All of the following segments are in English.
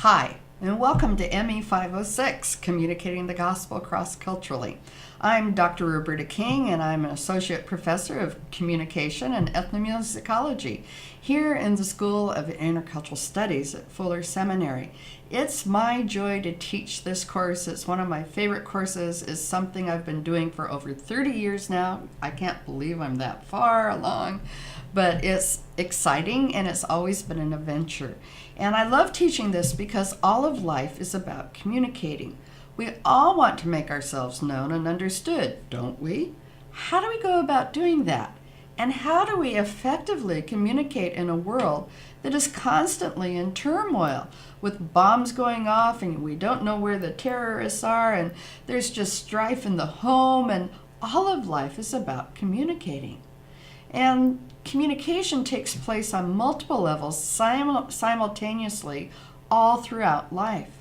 Hi, and welcome to ME506, Communicating the Gospel Cross-Culturally. I'm Dr. Roberta King, and I'm an Associate Professor of Communication and Ethnomusicology here in the School of Intercultural Studies at Fuller Seminary. It's my joy to teach this course. It's one of my favorite courses. It's something I've been doing for over 30 years now. I can't believe I'm that far along, but it's exciting and it's always been an adventure. And I love teaching this because all of life is about communicating. We all want to make ourselves known and understood, don't we? How do we go about doing that? And how do we effectively communicate in a world that is constantly in turmoil, with bombs going off and we don't know where the terrorists are, and there's just strife in the home, and all of life is about communicating. And communication takes place on multiple levels simultaneously all throughout life.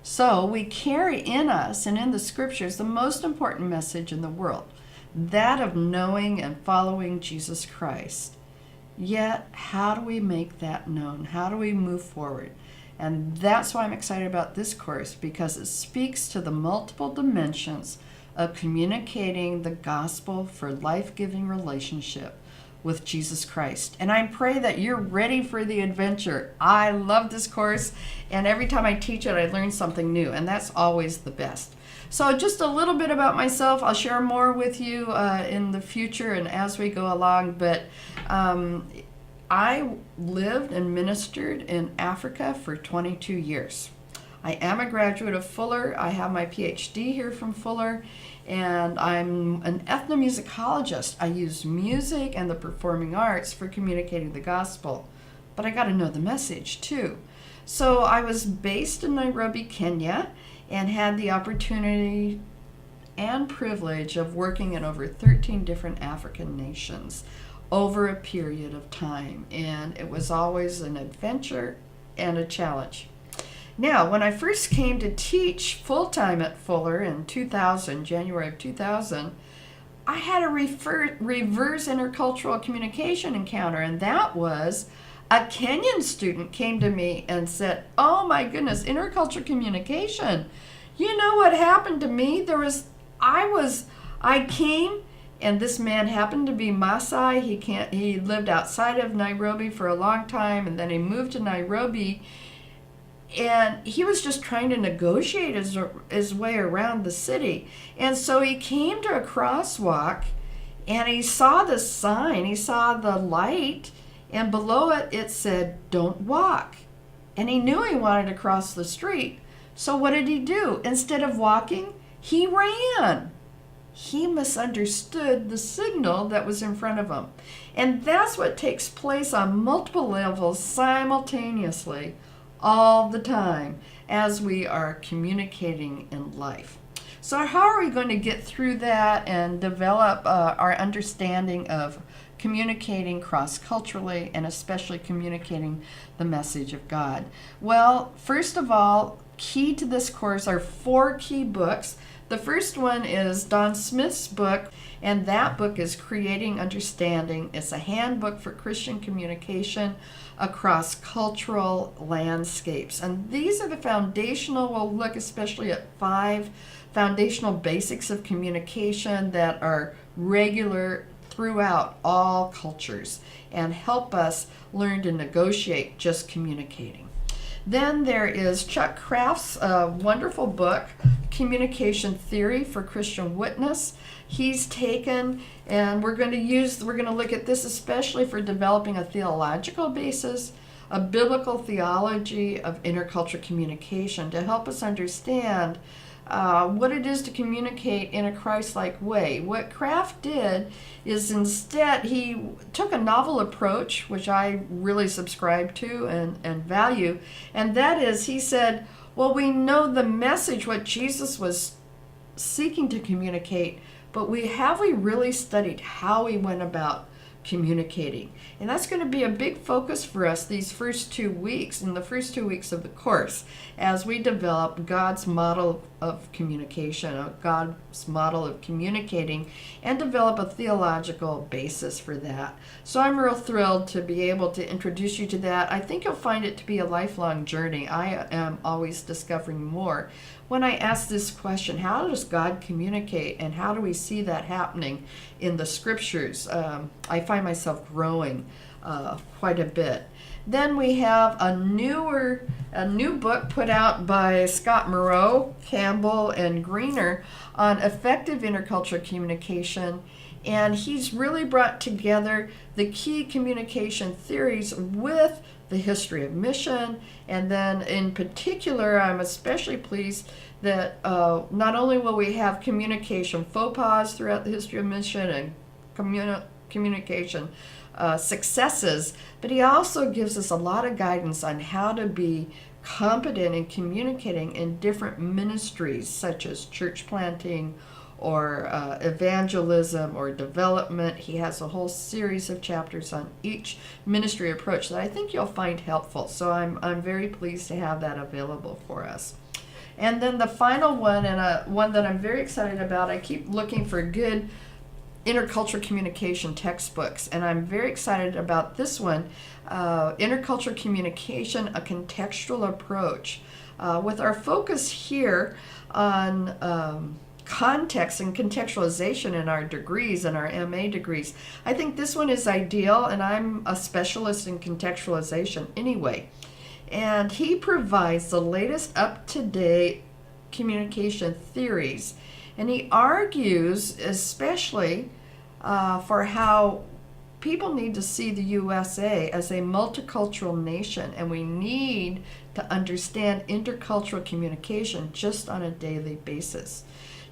So we carry in us and in the scriptures the most important message in the world, that of knowing and following Jesus Christ. Yet, how do we make that known? How do we move forward? And that's why I'm excited about this course, because it speaks to the multiple dimensions of communicating the gospel for life-giving relationship with Jesus Christ. And I pray that you're ready for the adventure. I love this course, and every time I teach it, I learn something new, and that's always the best. So just a little bit about myself. I'll share more with you in the future and as we go along, but I lived and ministered in Africa for 22 years. I am a graduate of Fuller. I have my PhD here from Fuller, and I'm an ethnomusicologist. I use music and the performing arts for communicating the gospel, but I got to know the message too. So I was based in Nairobi, Kenya, and had the opportunity and privilege of working in over 13 different African nations over a period of time, and it was always an adventure and a challenge. Now, when I first came to teach full-time at Fuller in 2000, January of 2000, I had a reverse intercultural communication encounter, and that was a Kenyan student came to me and said, "Oh my goodness, intercultural communication. You know what happened to me? I came, and this man happened to be Maasai. He lived outside of Nairobi for a long time, and then he moved to Nairobi. And he was just trying to negotiate his way around the city. And so he came to a crosswalk, and he saw the sign, he saw the light, and below it, it said, 'Don't walk.' And he knew he wanted to cross the street. So what did he do? Instead of walking, he ran. He misunderstood the signal that was in front of him. And that's what takes place on multiple levels simultaneously, all the time, as we are communicating in life. So how are we going to get through that and develop our understanding of communicating cross-culturally, and especially communicating the message of God? Well, first of all, key to this course are 4 key books. The first one is Don Smith's book, and that book is Creating Understanding. It's a handbook for Christian communication across cultural landscapes. And these are the foundational, we'll look especially at 5 foundational basics of communication that are regular throughout all cultures and help us learn to negotiate just communicating. Then there is Chuck Kraft's wonderful book, Communication Theory for Christian Witness. He's taken, and we're going to look at this especially for developing a theological basis, a biblical theology of intercultural communication to help us understand what it is to communicate in a Christ-like way. What Kraft did is instead he took a novel approach, which I really subscribe to and value, and that is he said, well, we know the message, what Jesus was seeking to communicate, but have we really studied how he went about communicating. And that's going to be a big focus for us these first 2 weeks, in the first 2 weeks of the course, as we develop God's model of communication, God's model of communicating, and develop a theological basis for that. So I'm real thrilled to be able to introduce you to that. I think you'll find it to be a lifelong journey. I am always discovering more when I ask this question: how does God communicate, and how do we see that happening in the scriptures? I find myself growing quite a bit. Then we have a new book put out by Scott Moreau, Campbell, and Greener on effective intercultural communication. And he's really brought together the key communication theories with the history of mission. And then in particular, I'm especially pleased that not only will we have communication faux pas throughout the history of mission and communication successes, but he also gives us a lot of guidance on how to be competent in communicating in different ministries, such as church planting or evangelism or development. He has a whole series of chapters on each ministry approach that I think you'll find helpful. So I'm very pleased to have that available for us. And then the final one, and one that I'm very excited about, I keep looking for good intercultural communication textbooks, and I'm very excited about this one, Intercultural Communication, a Contextual Approach, with our focus here on context and contextualization in our degrees and our MA degrees. I think this one is ideal, and I'm a specialist in contextualization anyway. And he provides the latest up-to-date communication theories. And he argues especially for how people need to see the USA as a multicultural nation, and we need to understand intercultural communication just on a daily basis.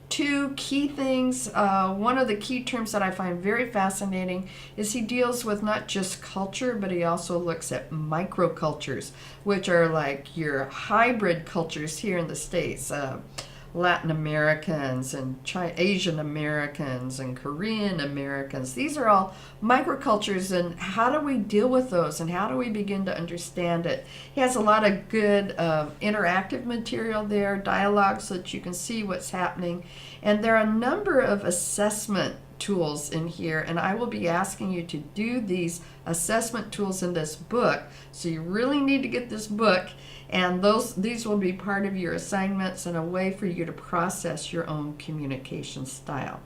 Two key things, one of the key terms that I find very fascinating is he deals with not just culture, but he also looks at microcultures, which are like your hybrid cultures here in the States. Latin Americans and Asian Americans and Korean Americans. These are all microcultures, and how do we deal with those, and how do we begin to understand it? He has a lot of good interactive material there, dialogue, so that you can see what's happening. And there are a number of assessment tools in here, and I will be asking you to do these assessment tools in this book. So you really need to get this book, and these will be part of your assignments and a way for you to process your own communication style.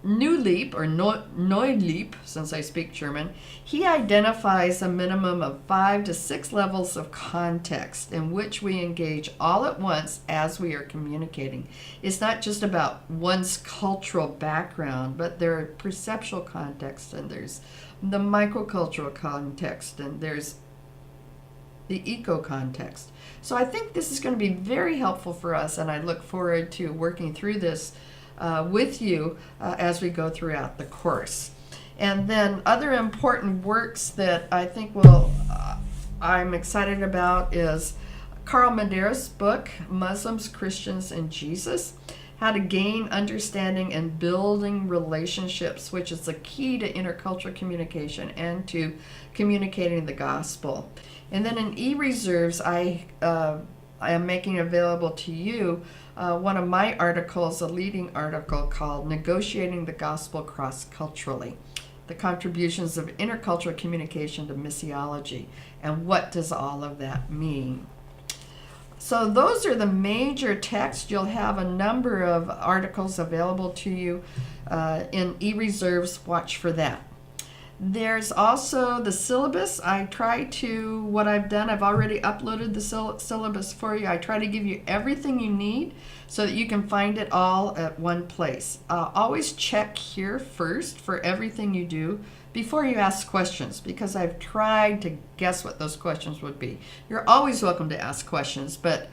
Neuliep, or Neuliep, since I speak German, he identifies a minimum of 5 to 6 levels of context in which we engage all at once as we are communicating. It's not just about one's cultural background, but there are perceptual contexts, and there's the microcultural context, and there's the eco-context. So I think this is going to be very helpful for us, and I look forward to working through this with you as we go throughout the course. And then other important works that I think I'm excited about is Carl Madera's book, Muslims, Christians, and Jesus: How to Gain Understanding and Building Relationships, which is the key to intercultural communication and to communicating the gospel. And then in e-reserves, I am making available to you one of my articles, a leading article called Negotiating the Gospel Cross-Culturally: The Contributions of Intercultural Communication to Missiology. And what does all of that mean? So those are the major texts. You'll have a number of articles available to you in e-reserves. Watch for that. There's also the syllabus. What I've done, I've already uploaded the syllabus for you. I try to give you everything you need so that you can find it all at one place. Always check here first for everything you do before you ask questions, because I've tried to guess what those questions would be. You're always welcome to ask questions, but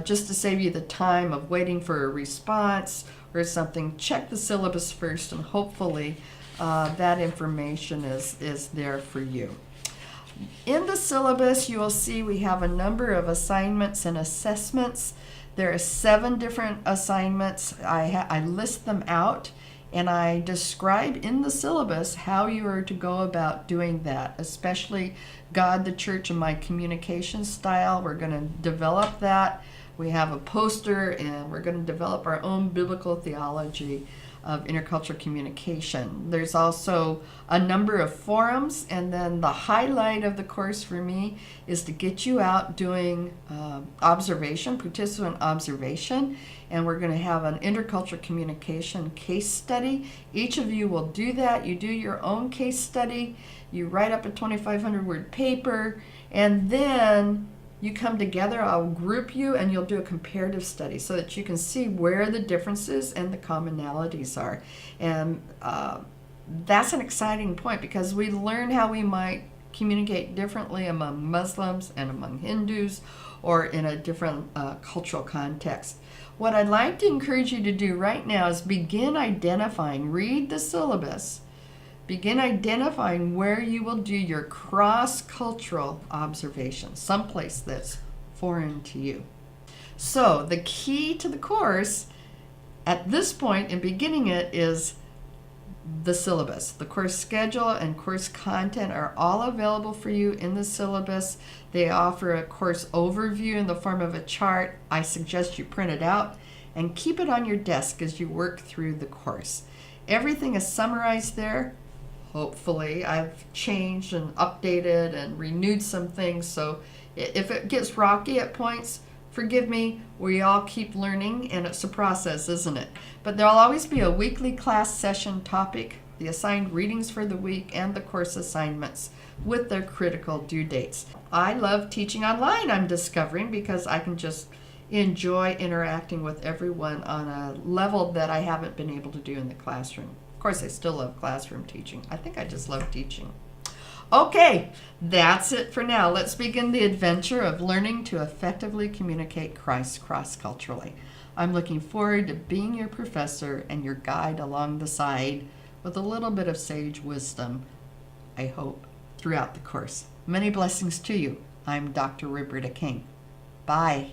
just to save you the time of waiting for a response or something, check the syllabus first, and hopefully that information is there for you. In the syllabus, you will see we have a number of assignments and assessments. There are 7 different assignments. I list them out And I describe in the syllabus how you are to go about doing that, especially God, the church, and my communication style. We're going to develop that. We have a poster, and we're going to develop our own biblical theology of intercultural communication. There's also a number of forums, and then the highlight of the course for me is to get you out doing observation, participant observation, and we're going to have an intercultural communication case study. Each of you will do that. You do your own case study, you write up a 2,500 word paper, and then you come together, I'll group you, and you'll do a comparative study so that you can see where the differences and the commonalities are. And that's an exciting point, because we learn how we might communicate differently among Muslims and among Hindus, or in a different cultural context. What I'd like to encourage you to do right now is begin identifying, read the syllabus, begin identifying where you will do your cross-cultural observations, someplace that's foreign to you. So the key to the course at this point in beginning it is the syllabus. The course schedule and course content are all available for you in the syllabus. They offer a course overview in the form of a chart. I suggest you print it out and keep it on your desk as you work through the course. Everything is summarized there. Hopefully, I've changed and updated and renewed some things, so if it gets rocky at points, forgive me. We all keep learning, and it's a process, isn't it? But there'll always be a weekly class session topic, the assigned readings for the week, and the course assignments with their critical due dates. I love teaching online, I'm discovering, because I can just enjoy interacting with everyone on a level that I haven't been able to do in the classroom. Of course, I still love classroom teaching. I think I just love teaching. Okay, that's it for now. Let's begin the adventure of learning to effectively communicate Christ cross-culturally. I'm looking forward to being your professor and your guide along the side with a little bit of sage wisdom, I hope, throughout the course. Many blessings to you. I'm Dr. Roberta King. Bye.